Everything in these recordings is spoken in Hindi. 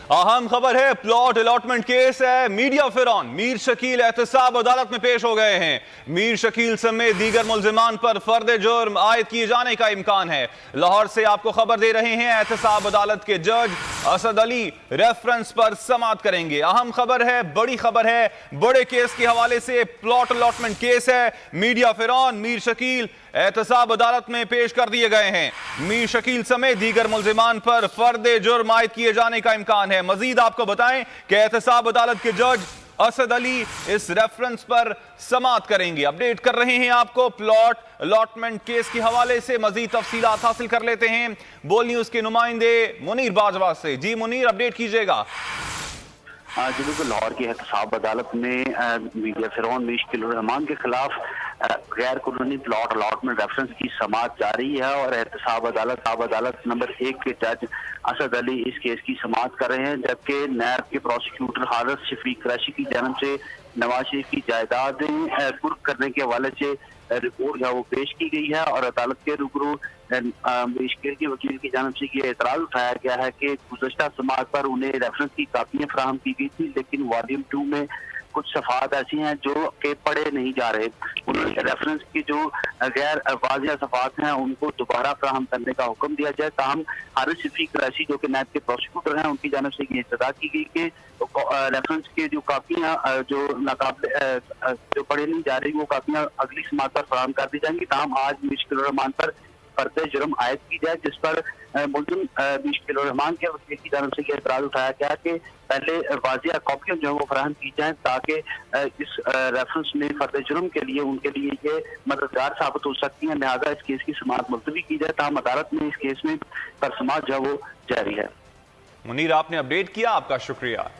अहम खबर है, प्लॉट अलॉटमेंट केस है। मीडिया फिरौन मीर शकील एहतसाब अदालत में पेश हो गए हैं। मीर शकील समेत दीगर मुल्जिमान पर फर्द जुर्म आयद किए जाने का इम्कान है। लाहौर से आपको खबर दे रहे हैं, एहतसाब अदालत के जज असद अली रेफरेंस पर समाअत करेंगे। अहम खबर है, बड़ी खबर है, बड़े केस के हवाले से प्लॉट अलॉटमेंट केस है। मीडिया फिरौन मीर शकील एहतसाब अदालत में पेश कर दिए गए हैं। मीर शकील समेत दीगर मुल्जिमान पर फर्द जुर्म आयद किए जाने का इम्कान है। मजीद आपको बताएं कि एहतसाब अदालत के जज असद अली इस रेफरेंस पर समाअत करेंगे। अपडेट कर रहे हैं आपको प्लॉट अलॉटमेंट केस के हवाले से। मजीद तफसीलात हासिल कर लेते हैं बोल न्यूज के नुमाइंदे मुनीर बाजवा से। जी मुनीर, अपडेट कीजिएगा। जी बिल्कुल, लाहौर की एहतसाब अदालत में मीडिया फिरौन मीर शकील रहमान के खिलाफ गैर कानूनी प्लॉट अलॉटमेंट रेफरेंस की समाअत जारी है और एहतसाब अदालत नंबर 1 के जज असद अली इस केस की समाअत कर रहे हैं, जबकि नैब के प्रोसिक्यूटर हारिस शफीक कुरैशी की जानिब से नवाज शरीफ की जायदादें कुर्क करने के हवाले से रिपोर्ट जो वो पेश की गई है और अदालत के रूबरू मीर शकील के वकील की जानिब से ये एतराज उठाया गया है कि गुज़श्ता समाअत पर उन्हें रेफरेंस की कापियां फराहम की गई थी, लेकिन वॉल्यूम 2 में कुछ सफात ऐसी हैं जो कि पढ़े नहीं जा रहे। उन्होंने रेफरेंस की जो गैर वाज़िया सफात हैं उनको दोबारा फराहम करने का हुक्म दिया जाए। ताहम हारिस शफीक कुरैशी जो कि नैब के प्रोसिक्यूटर हैं, उनकी जानिब से ये इस्तदा की गई कि रेफरेंस के जो कापियां जो नाकाबिल जो पढ़े नहीं जा रही वो कापियां अगली समाअत पर फराहम कर दी जाएंगी। ताहम आज मीर शकील रहमान पर फर्द जुर्म आयद की जाए, जिस पर मुल्जिम मीर शकील रहमान के वकील की जानिब से यह एतराज उठाया गया कि पहले वाजिया कॉपियां जो है वो फराहम की जाए ताकि इस रेफरेंस में फर्द जुर्म के लिए उनके लिए ये मददगार साबित हो सकती है। लिहाजा इस केस की समाअत मुलतवी की जाए। ताहम अदालत में इस केस में पर समाअत जो है वो जारी है। मुनीर, आपने अपडेट किया, आपका शुक्रिया।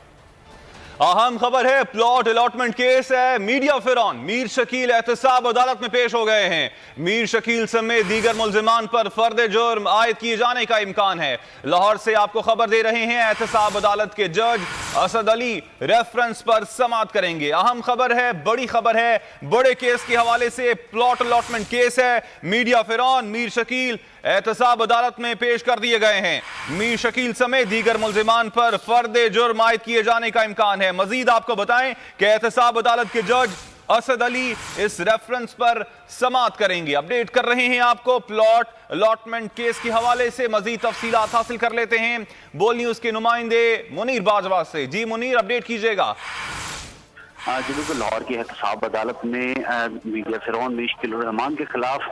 अहम खबर है, प्लॉट अलॉटमेंट केस है। मीडिया फिरौन मीर शकील एहतसाब अदालत में पेश हो गए हैं। मीर शकील समेत दीगर मुल्जिमान पर फर्द जुर्म आयद किए जाने का इम्कान है। लाहौर से आपको खबर दे रहे हैं, एहतसाब अदालत के जज असद अली रेफरेंस पर समाअत करेंगे। अहम खबर है, बड़ी खबर है, बड़े केस के हवाले से प्लॉट अलॉटमेंट केस है। मीडिया फिरौन मीर शकील एहतसाब अदालत में पेश कर दिए गए हैं। मीर शकील समेत दीगर मुल्जिमान पर फर्द जुर्म आयद किए जाने का इम्कान है। मजीद आपको बताएं कि एहतसाब अदालत के जज असद अली इस रेफरेंस पर समाअत करेंगे। अपडेट कर रहे हैं आपको प्लॉट अलॉटमेंट केस के हवाले से। मजीद तफसीलात हासिल कर लेते हैं बोल न्यूज के नुमाइंदे मुनीर बाजवा से। जी मुनीर, अपडेट कीजिएगा। जी बिल्कुल, लाहौर की एहतसाब अदालत में मीडिया फिरौन मीर शकील रहमान के खिलाफ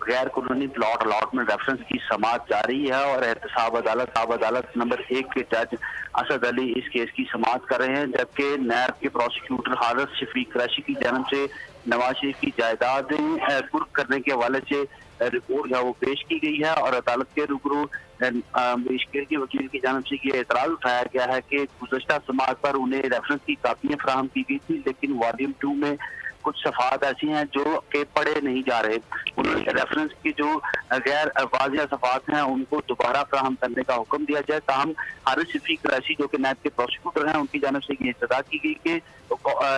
गैर कानूनी प्लॉट अलॉटमेंट रेफरेंस की समाअत जारी है और एहतसाब अदालत नंबर 1 के जज असद अली इस केस की समाअत कर रहे हैं, जबकि नैब के प्रोसिक्यूटर हारिस शफीक कुरैशी की जानिब से नवाज शरीफ की जायदादें कुर्क करने के हवाले से रिपोर्ट जो वो पेश की गई है और अदालत के रूबरू मीर शकील के वकील की जानिब से ये एतराज उठाया गया है कि गुज़श्ता समाअत पर उन्हें रेफरेंस की कापियां फराहम की गई थी, लेकिन वॉल्यूम 2 में कुछ सफात ऐसी हैं जो कि पढ़े नहीं जा रहे। उन्होंने रेफरेंस की जो गैर वाज़िया सफात हैं उनको दोबारा फराहम करने का हुक्म दिया जाए। ताहम हारिस शफीक कुरैशी जो कि नैब के प्रोसिक्यूटर हैं, उनकी जानिब से ये इस्तदा की गई कि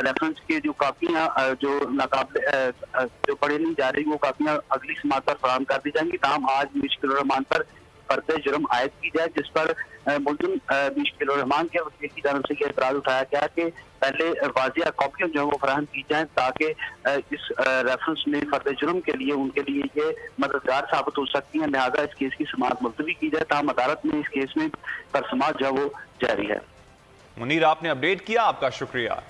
रेफरेंस के जो कापियां जो नाकाबिल जो पढ़े नहीं जा रही वो कापियां अगली समाअत पर फराहम कर दी जाएंगी। ताहम आज मीर शकील रहमान पर फर्द जुर्म आयद की जाए, जिस पर मुल्जिम मीर शकील रहमान के वकील की जानिब से यह एतराज उठाया गया कि पहले वाजिया कॉपियां जो है वो फराहम की जाए ताकि इस रेफरेंस में फर्द जुर्म के लिए उनके लिए ये मददगार साबित हो सकती है। लिहाजा इस केस की समाअत मुलतवी की जाए। ताहम अदालत में इस केस में पर समाअत जो है वो जारी है। मुनीर, आपने अपडेट किया, आपका शुक्रिया।